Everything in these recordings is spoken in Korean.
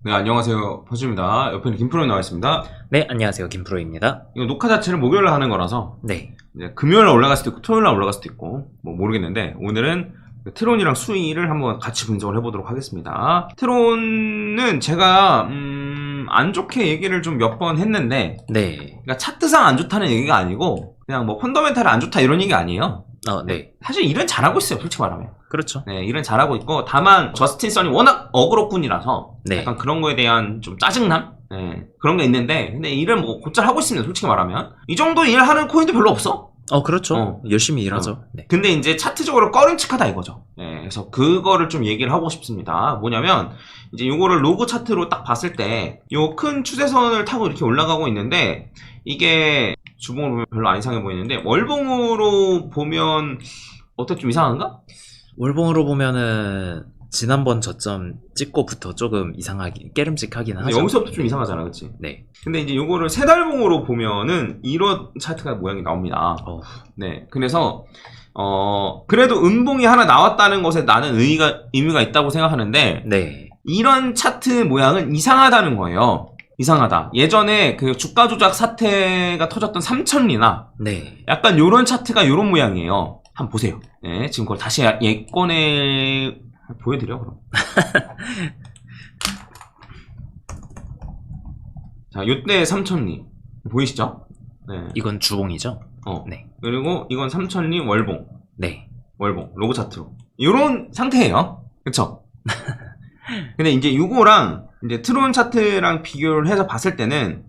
네, 안녕하세요. 퍼즈입니다. 옆에는 김프로님 나와 있습니다. 네, 안녕하세요. 김프로입니다. 이거 녹화 자체를 목요일에 하는 거라서 네. 이제 금요일에 올라갈 수도 있고 토요일에 올라갈 수도 있고 뭐 모르겠는데 오늘은 트론이랑 수위를 한번 같이 분석을 해보도록 하겠습니다. 트론은 제가 안 좋게 얘기를 좀 몇 번 했는데 네. 그러니까 차트상 안 좋다는 얘기가 아니고 그냥 뭐 펀더멘탈이 안 좋다 이런 얘기 아니에요. 네. 사실 일은 잘하고 있어요, 솔직히 말하면. 그렇죠. 네, 일은 잘하고 있고 다만 저스틴 선이 워낙 어그로꾼이라서 네. 약간 그런 거에 대한 좀 짜증남? 네, 그런 게 있는데 근데 일을 뭐 곧잘 하고 있습니다, 솔직히 말하면. 이 정도 일하는 코인도 별로 없어. 그렇죠. 열심히 일하죠. 네. 근데 이제 차트적으로 꺼림칙하다 이거죠. 네, 그래서 그거를 좀 얘기를 하고 싶습니다. 뭐냐면 이제 요거를 로그 차트로 딱 봤을 때 요 큰 추세선을 타고 이렇게 올라가고 있는데 이게 주봉으로 보면 별로 안 이상해 보이는데 월봉으로 보면 어떻게 좀 이상한가? 월봉으로 보면은 지난번 저점 찍고부터 조금 이상하긴 깨름직하긴 하죠. 여기서부터 좀 이상하잖아, 그치? 네. 근데 이제 요거를 세 달봉으로 보면은 이런 차트가 모양이 나옵니다. 네. 그래서 그래도 음봉이 하나 나왔다는 것에 나는 의미가 있다고 생각하는데 네. 이런 차트 모양은 이상하다는 거예요. 이상하다. 예전에 그 주가 조작 사태가 터졌던 삼천리나 네. 약간 요런 차트가 요런 모양이에요. 한번 보세요. 네, 지금 그걸 다시 예권에 보여드려 그럼. 자, 요때 삼천리 보이시죠? 네. 이건 주봉이죠? 네. 그리고 이건 삼천리 월봉. 네. 월봉 로고 차트로 요런 상태예요. 그쵸? 근데 이제 요거랑 이제 트론 차트랑 비교를 해서 봤을 때는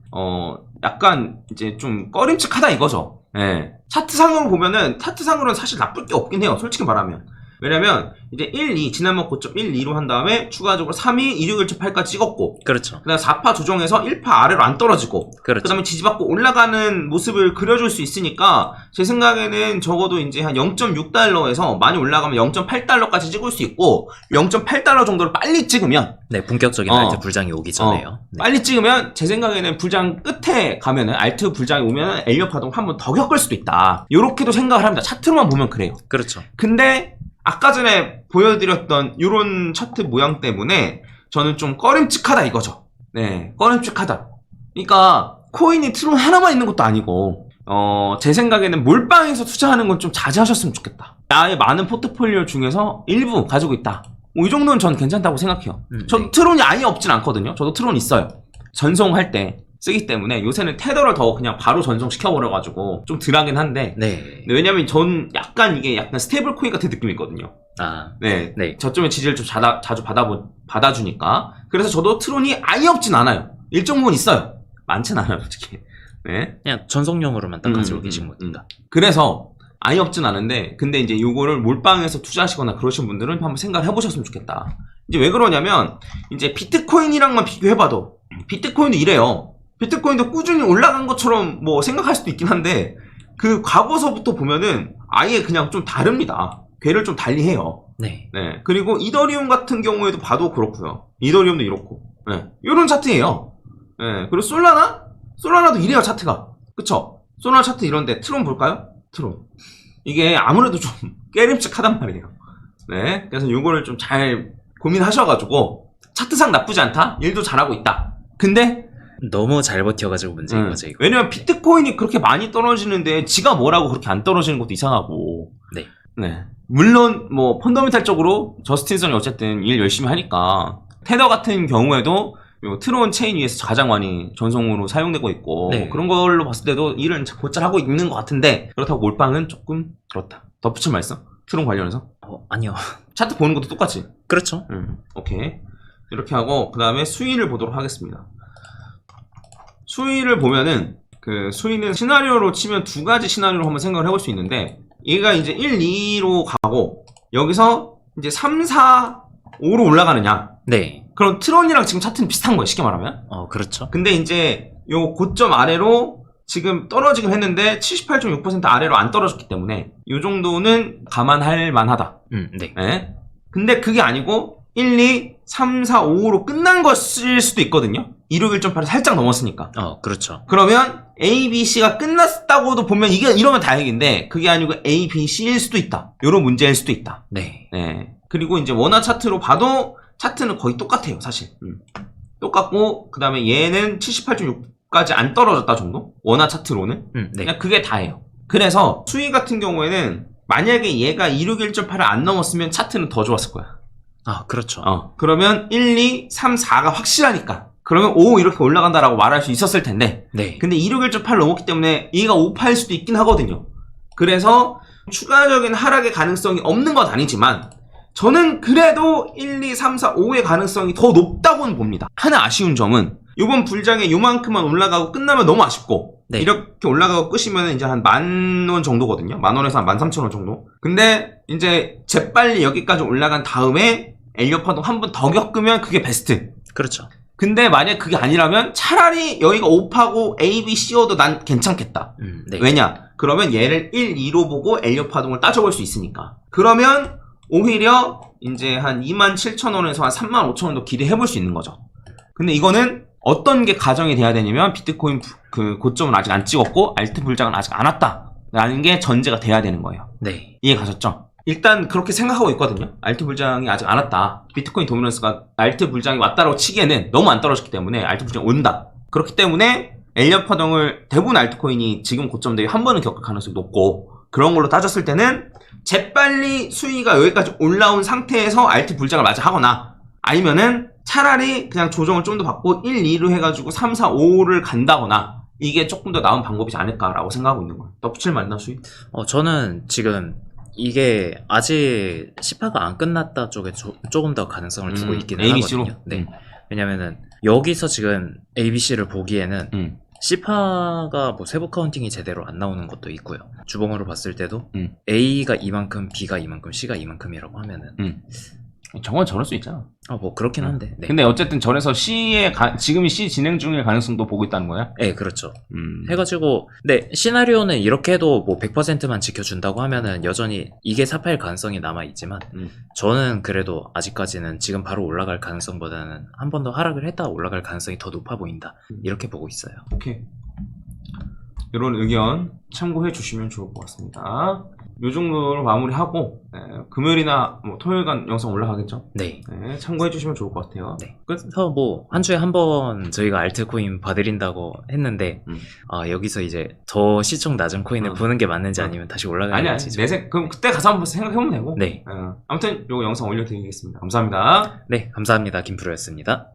약간 이제 좀 꺼림칙하다 이거죠. 예. 차트상으로 보면은 차트상으로는 사실 나쁠 게 없긴 해요, 솔직히 말하면. 왜냐면 이제 1, 2 지난번 고점 1, 2로 한 다음에 추가적으로 3, 2, 2, 6, 1, 7, 8까지 찍었고 그렇죠. 그 다음 4파 조정해서 1파 아래로 안 떨어지고 그렇죠. 그 다음에 지지받고 올라가는 모습을 그려줄 수 있으니까 제 생각에는 적어도 이제 한 0.6달러에서 많이 올라가면 0.8달러까지 찍을 수 있고 0.8달러 정도를 빨리 찍으면 네, 본격적인 알트 불장이 오기 전에요. 네. 빨리 찍으면 제 생각에는 불장 끝에 가면은 알트 불장이 오면 엘리엇 파동 한 번 더 겪을 수도 있다. 요렇게도 생각을 합니다. 차트로만 보면 그래요. 그렇죠. 근데 아까 전에 보여드렸던 요런 차트 모양 때문에 저는 좀 꺼림칙하다 이거죠. 네, 꺼림칙하다. 그러니까 코인이 트론 하나만 있는 것도 아니고 제 생각에는 몰빵해서 투자하는 건 좀 자제하셨으면 좋겠다. 나의 많은 포트폴리오 중에서 일부 가지고 있다. 뭐 이 정도는 전 괜찮다고 생각해요. 전 트론이 아예 없진 않거든요. 저도 트론 있어요. 전송할 때 쓰기 때문에 요새는 테더를 더 그냥 바로 전송시켜버려가지고 좀 덜하긴 한데 네. 왜냐면 전 약간 이게 약간 스테이블 코인 같은 느낌이 있거든요. 네. 네. 저점의 지지를 좀 자주 받아주니까. 그래서 저도 트론이 아예 없진 않아요. 일정 부분 있어요. 많진 않아요, 솔직히. 네. 그냥 전송용으로만 딱 가지고 계신 겁니다. 그래서 아예 없진 않은데, 근데 이제 요거를 몰빵해서 투자하시거나 그러신 분들은 한번 생각을 해보셨으면 좋겠다. 이제 왜 그러냐면, 이제 비트코인이랑만 비교해봐도, 비트코인도 이래요. 비트코인도 꾸준히 올라간 것처럼 뭐 생각할 수도 있긴 한데, 그 과거서부터 보면은 아예 그냥 좀 다릅니다. 궤를 좀 달리 해요. 네. 네. 그리고 이더리움 같은 경우에도 봐도 그렇고요. 이더리움도 이렇고. 네. 요런 차트예요. 네. 그리고 솔라나도 이래요, 차트가. 그쵸? 솔라나 차트 이런데 트론 볼까요? 트론. 이게 아무래도 좀 깨림칙하단 말이에요. 네. 그래서 요거를 좀 잘 고민하셔가지고 차트상 나쁘지 않다? 일도 잘하고 있다. 근데 너무 잘 버텨가지고 문제인 거죠, 이거. 왜냐면 비트코인이 그렇게 많이 떨어지는데 지가 뭐라고 그렇게 안 떨어지는 것도 이상하고. 네. 네. 물론 뭐 펀더멘탈적으로 저스틴선이 어쨌든 일 열심히 하니까 테더 같은 경우에도 요 트론 체인 위에서 가장 많이 전송으로 사용되고 있고 네. 그런 걸로 봤을 때도 일은 곧잘 하고 있는 것 같은데 그렇다고 몰빵은 조금 그렇다. 덧붙일 말씀? 트론 관련해서? 아니요. 차트 보는 것도 똑같지? 그렇죠. 오케이. 이렇게 하고 그 다음에 수위를 보도록 하겠습니다. 수위를 보면은 그 수위는 시나리오로 치면 두 가지 시나리오로 한번 생각을 해볼 수 있는데 얘가 이제 1, 2로 가고 여기서 이제 3, 4, 5로 올라가느냐. 네. 그럼 트론이랑 지금 차트는 비슷한 거예요, 쉽게 말하면. 그렇죠. 근데 이제 요 고점 아래로 지금 떨어지긴 했는데 78.6% 아래로 안 떨어졌기 때문에 요 정도는 감안할 만하다. 네. 네. 근데 그게 아니고 1, 2, 3, 4, 5로 끝난 것일 수도 있거든요. 26.1.8을 살짝 넘었으니까. 그렇죠. 그러면 A, B, C가 끝났다고도 보면 이게 이러면 다행인데 그게 아니고 A, B, C일 수도 있다. 요런 문제일 수도 있다. 네. 네. 그리고 이제 원화 차트로 봐도 차트는 거의 똑같아요, 사실. 똑같고 그 다음에 얘는 78.6까지 안 떨어졌다 정도? 원화 차트로는 네. 그냥 그게 다예요. 그래서 수위 같은 경우에는 만약에 얘가 261.8을 안 넘었으면 차트는 더 좋았을 거야. 아, 그렇죠. 그러면 1, 2, 3, 4가 확실하니까. 그러면 5 이렇게 올라간다라고 말할 수 있었을 텐데. 네. 근데 261.8 넘었기 때문에 얘가 5파일 수도 있긴 하거든요. 그래서 추가적인 하락의 가능성이 없는 건 아니지만 저는 그래도 1, 2, 3, 4, 5의 가능성이 더 높다고는 봅니다. 하나 아쉬운 점은 이번 불장에 요만큼만 올라가고 끝나면 너무 아쉽고 네. 이렇게 올라가고 끝이면 이제 한 10,000원 정도거든요. 10,000원에서 한 13,000원 정도. 근데 이제 재빨리 여기까지 올라간 다음에 엘리엇 파동 한 번 더 겪으면 그게 베스트. 그렇죠. 근데 만약 그게 아니라면 차라리 여기가 5파고 A, B, C여도 난 괜찮겠다. 네. 왜냐? 그러면 얘를 1, 2로 보고 엘리엇 파동을 따져볼 수 있으니까. 그러면 오히려 이제 한 27,000원에서 한 35,000원도 기대해볼 수 있는 거죠. 근데 이거는 어떤 게 가정이 돼야 되냐면 비트코인 그 고점은 아직 안 찍었고 알트 불장은 아직 안 왔다라는 게 전제가 돼야 되는 거예요. 네. 이해 가셨죠? 일단 그렇게 생각하고 있거든요. 알트 불장이 아직 안 왔다. 비트코인 도미넌스가 알트 불장이 왔다라고 치기에는 너무 안 떨어졌기 때문에 알트 불장이 온다. 그렇기 때문에 엘리엇 파동을 대부분 알트코인이 지금 고점 대비 한 번은 겪을 가능성이 높고 그런 걸로 따졌을 때는 재빨리 수위가 여기까지 올라온 상태에서 알트 불장을 맞아 하거나 아니면은 차라리 그냥 조정을 좀 더 받고 1, 2로 해가지고 3, 4, 5를 간다거나 이게 조금 더 나은 방법이지 않을까라고 생각하고 있는 거예요. 덧붙일 말 있나 수위? 저는 지금 이게 아직 10화가 안 끝났다 쪽에 조금 더 가능성을 두고 있기는 ABC로? 하거든요. 네. 왜냐면은 여기서 지금 ABC를 보기에는 10화가 뭐 세부 카운팅이 제대로 안 나오는 것도 있고요. 주봉으로 봤을 때도 A가 이만큼, B가 이만큼, C가 이만큼이라고 하면은 정원 저럴 수 있잖아. 뭐 그렇긴 한데. 네. 근데 어쨌든 저래서 C의 지금이 C 진행 중일 가능성도 보고 있다는 거야? 네, 그렇죠. 해가지고, 근데 시나리오는 이렇게 해도 뭐 100%만 지켜준다고 하면은 여전히 이게 4파일 가능성이 남아있지만, 저는 그래도 아직까지는 지금 바로 올라갈 가능성보다는 한 번 더 하락을 했다가 올라갈 가능성이 더 높아 보인다. 이렇게 보고 있어요. 오케이. 이런 의견 참고해 주시면 좋을 것 같습니다. 요 정도로 마무리하고 금요일이나 뭐 토요일간 영상 올라가겠죠? 네. 참고해 주시면 좋을 것 같아요. 네. 그래서 뭐 한 주에 한 번 저희가 알트코인 봐드린다고 했는데 여기서 이제 더 시총 낮은 코인을 보는 게 맞는지 아니면 다시 올라가는지 그럼 그때 가서 한번 생각해보면 되고. 네. 아무튼 요 영상 올려드리겠습니다. 감사합니다. 네, 감사합니다. 김프로였습니다.